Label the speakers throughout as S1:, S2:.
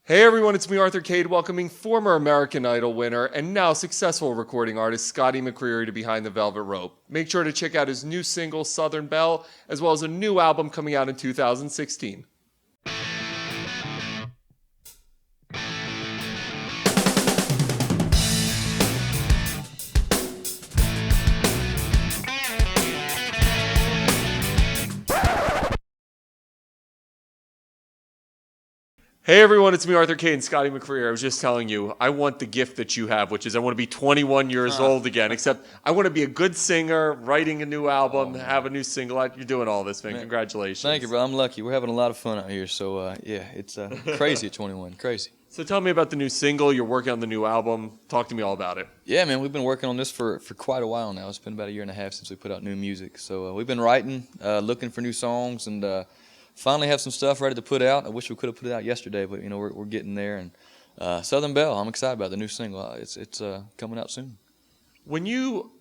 S1: Hey everyone, it's me, Arthur Kade, welcoming former American Idol winner and now successful recording artist Scotty McCreery to Behind the Velvet Rope. Make sure to check out his new single, Southern Belle, as well as a new album coming out in 2016. Hey everyone, it's me, Arthur Kade and Scotty McCreery. I was just telling you, I want the gift that you have, which is I want to be 21 years old again, except I want to be a good singer, writing a new album, have a new single out. You're doing all this, man. Congratulations.
S2: Thank you, bro. I'm lucky. We're having a lot of fun out here, so yeah, it's crazy at 21. Crazy.
S1: So tell me about the new single. You're working on the new album. Talk to me all about it.
S2: Yeah, man, we've been working on this for quite a while now. It's been about a year and a half since we put out new music. So we've been writing, looking for new songs, and finally have some stuff ready to put out. I wish we could have put it out yesterday, but we're getting there. And Southern Belle, I'm excited about the new single. It's coming out soon.
S1: When you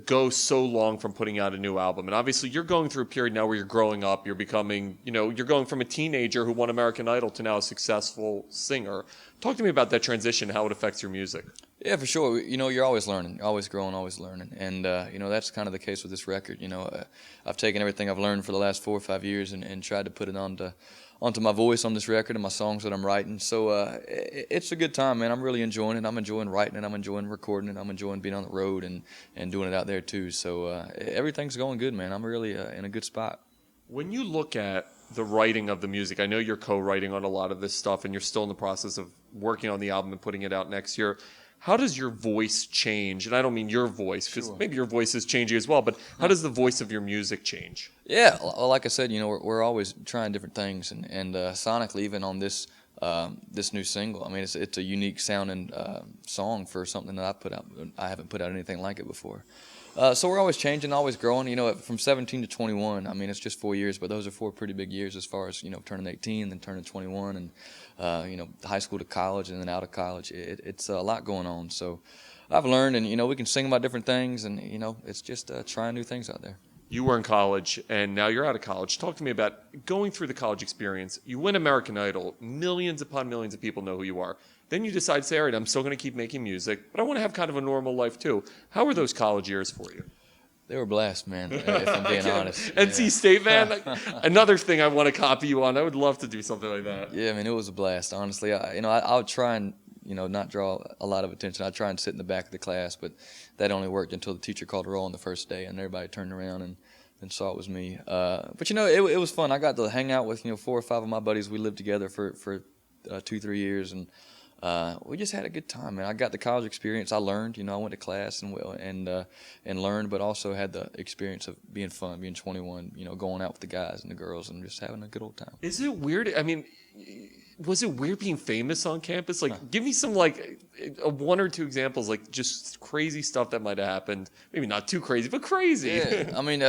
S1: go so long from putting out a new album, and obviously you're going through a period now where you're growing up, you're becoming, you're going from a teenager who won American Idol to now a successful singer. Talk to me about that transition, how it affects your music.
S2: Yeah, for sure. You're always learning, always growing, always learning. And, that's kind of the case with this record. I've taken everything I've learned for the last 4 or 5 years and tried to put it onto my voice on this record and my songs that I'm writing. So it's a good time, man. I'm really enjoying it. I'm enjoying writing it. I'm enjoying recording it. I'm enjoying being on the road and doing it out there too. So everything's going good, man. I'm really in a good spot.
S1: When you look at the writing of the music, I know you're co-writing on a lot of this stuff and you're still in the process of working on the album and putting it out next year. How does your voice change? And I don't mean your voice, because maybe your voice is changing as well, but how does the voice of your music change?
S2: Yeah, well, like I said, we're always trying different things, and sonically, even on this new single, I mean, it's a unique sounding song for something that I put out. I haven't put out anything like it before. So we're always changing, always growing. From 17 to 21, I mean, it's just 4 years, but those are 4 pretty big years as far as, turning 18 and then turning 21 and, high school to college and then out of college. It's a lot going on. So I've learned, and, we can sing about different things, and, it's just trying new things out there.
S1: You were in college, and now you're out of college. Talk to me about going through the college experience. You win American Idol. Millions upon millions of people know who you are. Then you decide to say, all right, I'm still going to keep making music, but I want to have kind of a normal life too. How were those college years for you?
S2: They were blessed, man, if I'm being honest.
S1: NC State, man. Another thing I want to copy you on. I would love to do something like that.
S2: Yeah, I mean, it was a blast, honestly. I would try and, not draw a lot of attention. I'd try and sit in the back of the class, but that only worked until the teacher called roll on the first day, and everybody turned around and saw it was me. But, it was fun. I got to hang out with, 4 or 5 of my buddies. We lived together for 2-3 years, and we just had a good time, man. I got the college experience. I learned, I went to class and learned, but also had the experience of being fun, being 21, going out with the guys and the girls and just having a good old time.
S1: Is it weird? I mean, was it weird being famous on campus? Like, give me some, like, 1 or 2 examples, like, just crazy stuff that might have happened. Maybe not too crazy, but crazy.
S2: Yeah, I mean,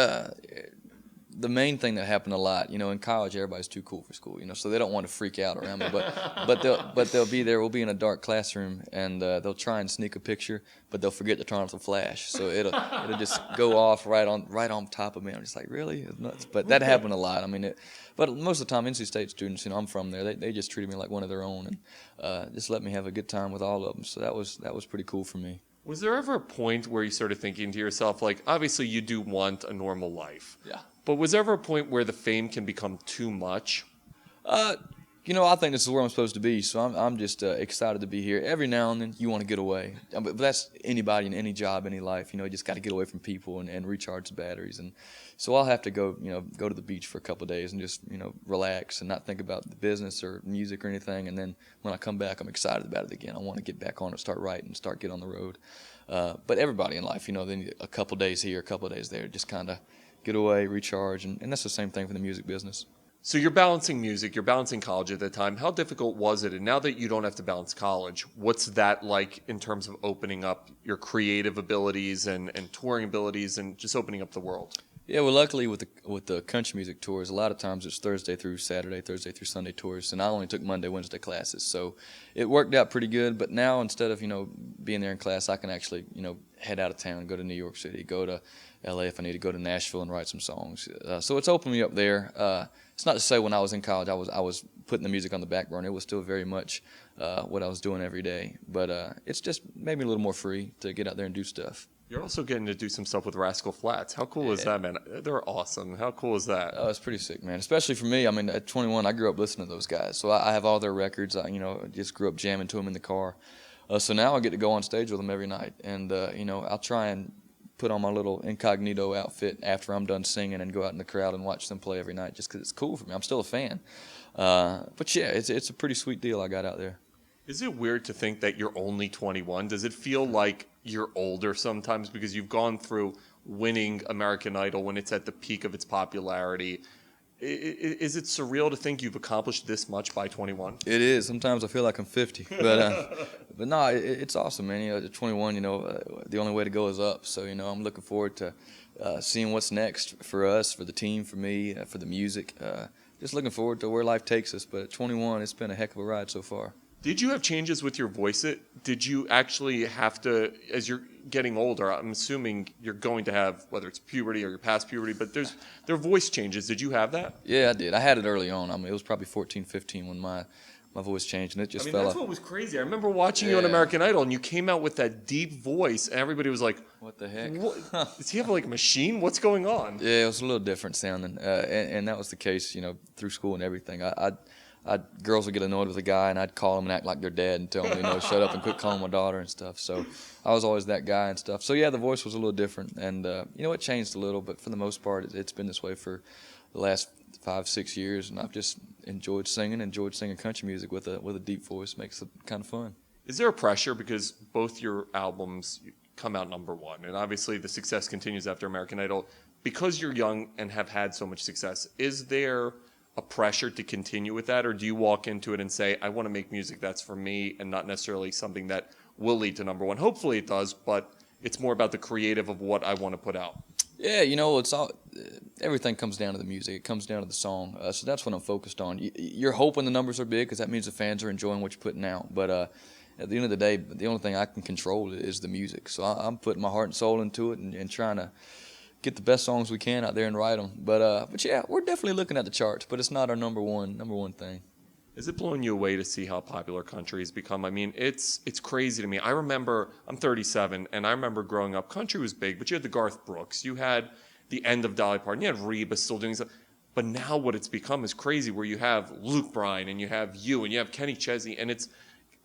S2: the main thing that happened a lot, in college, everybody's too cool for school, so they don't want to freak out around me. But they'll be there. We'll be in a dark classroom, and they'll try and sneak a picture, but they'll forget to turn off the flash, so it'll just go off right on top of me. I'm just like, really? It's nuts. But that happened a lot. I mean, but most of the time, NC State students, I'm from there. They just treated me like one of their own, and just let me have a good time with all of them. So that was pretty cool for me.
S1: Was there ever a point where you started thinking to yourself, like, obviously you do want a normal life.
S2: Yeah.
S1: But was there ever a point where the fame can become too much?
S2: I think this is where I'm supposed to be, so I'm just excited to be here. Every now and then, you want to get away. But that's anybody in any job, any life. You just got to get away from people and recharge the batteries. And so I'll have to go to the beach for a couple of days and just, relax and not think about the business or music or anything. And then when I come back, I'm excited about it again. I want to get back on it, start writing, start get on the road. But everybody in life, they need a couple of days here, a couple of days there, just kind of get away, recharge, and that's the same thing for the music business.
S1: So you're balancing music, you're balancing college at that time. How difficult was it? And now that you don't have to balance college, what's that like in terms of opening up your creative abilities and touring abilities and just opening up the world?
S2: Yeah, well, luckily with the country music tours, a lot of times it's Thursday through Saturday, Thursday through Sunday tours, and I only took Monday, Wednesday classes, so it worked out pretty good. But now instead of being there in class, I can actually head out of town, go to New York City, go to LA if I need to, go to Nashville and write some songs. So it's opened me up there. It's not to say when I was in college I was putting the music on the back burner. It was still very much what I was doing every day. But it's just made me a little more free to get out there and do stuff.
S1: You're also getting to do some stuff with Rascal Flatts. How cool is that, man? They're awesome. How cool is that?
S2: Oh, it's pretty sick, man. Especially for me. I mean, at 21, I grew up listening to those guys, so I have all their records. I just grew up jamming to them in the car. So now I get to go on stage with them every night, and I'll try and put on my little incognito outfit after I'm done singing and go out in the crowd and watch them play every night, just because it's cool for me. I'm still a fan. But yeah, it's a pretty sweet deal I got out there.
S1: Is it weird to think that you're only 21? Does it feel like you're older sometimes because you've gone through winning American Idol when it's at the peak of its popularity? Is it surreal to think you've accomplished this much by 21?
S2: It is. Sometimes I feel like I'm 50, but no, it's awesome, man. At 21, the only way to go is up. So I'm looking forward to seeing what's next for us, for the team, for me, for the music. Just looking forward to where life takes us. But at 21, it's been a heck of a ride so far.
S1: Did you have changes with your voice? Did you actually have to, as you're getting older, I'm assuming you're going to have, whether it's puberty or you're past puberty, but there are voice changes. Did you have that?
S2: Yeah, I did. I had it early on. I mean, it was probably 14, 15 when my voice changed, and it just fell off.
S1: That's what was crazy. I remember watching you on American Idol, and you came out with that deep voice, and everybody was like,
S2: "What the heck?
S1: Does he have like a machine? What's going on?"
S2: Yeah, it was a little different sounding, and that was the case, through school and everything. Girls would get annoyed with a guy, and I'd call them and act like their dad and tell them, shut up and quit calling my daughter and stuff. So I was always that guy and stuff. So yeah, the voice was a little different, and it changed a little, but for the most part, it's been this way for the last 5-6 years, and I've just enjoyed singing country music with a deep voice. Makes it kind of fun.
S1: Is there a pressure because both your albums come out #1, and obviously the success continues after American Idol? Because you're young and have had so much success, is there a pressure to continue with that, or do you walk into it and say, I want to make music that's for me and not necessarily something that will lead to #1? Hopefully it does, but it's more about the creative of what I want to put out.
S2: Yeah, it's all, everything comes down to the music. It comes down to the song. So that's what I'm focused on. You're hoping the numbers are big because that means the fans are enjoying what you're putting out. But at the end of the day, the only thing I can control is the music. So I'm putting my heart and soul into it and trying to get the best songs we can out there and write them. But yeah, we're definitely looking at the charts, but it's not our number one thing.
S1: Is it blowing you away to see how popular country has become? I mean, it's crazy to me. I remember, I'm 37, and I remember growing up, country was big, but you had the Garth Brooks, you had the end of Dolly Parton, you had Reba still doing stuff. But now what it's become is crazy, where you have Luke Bryan, and you have you, and you have Kenny Chesney, and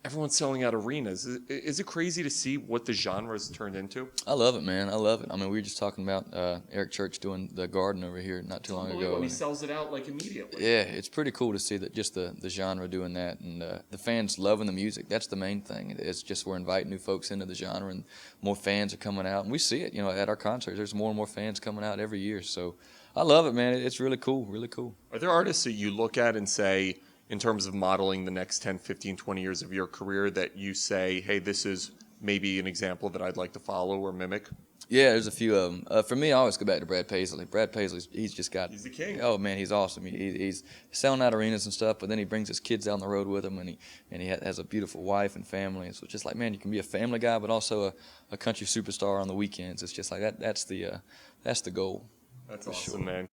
S1: everyone's selling out arenas. Is it crazy to see what the genre has turned into?
S2: I love it, man. I love it. I mean, we were just talking about Eric Church doing the Garden over here not too long ago.
S1: He sells it out like immediately.
S2: Yeah, it's pretty cool to see that just the genre doing that, and the fans loving the music. That's the main thing. It's just we're inviting new folks into the genre, and more fans are coming out, and we see it. At our concerts, there's more and more fans coming out every year. So I love it, man. It's really cool, really cool.
S1: Are there artists that you look at and say, in terms of modeling the next 10, 15, 20 years of your career, that you say, hey, this is maybe an example that I'd like to follow or mimic?
S2: Yeah, there's a few of them. For me, I always go back to Brad Paisley. Brad Paisley's, he's
S1: the king.
S2: Oh, man, he's awesome. He's selling out arenas and stuff, but then he brings his kids down the road with him, and he has a beautiful wife and family. So it's just like, man, you can be a family guy, but also a country superstar on the weekends. It's just like that's the goal.
S1: That's awesome, man.